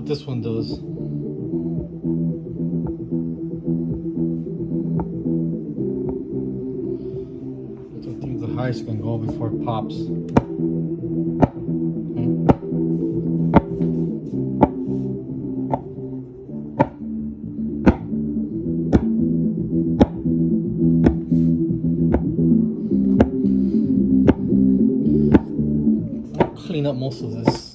what this one does. I think the highest can go before it pops. Clean up most of this.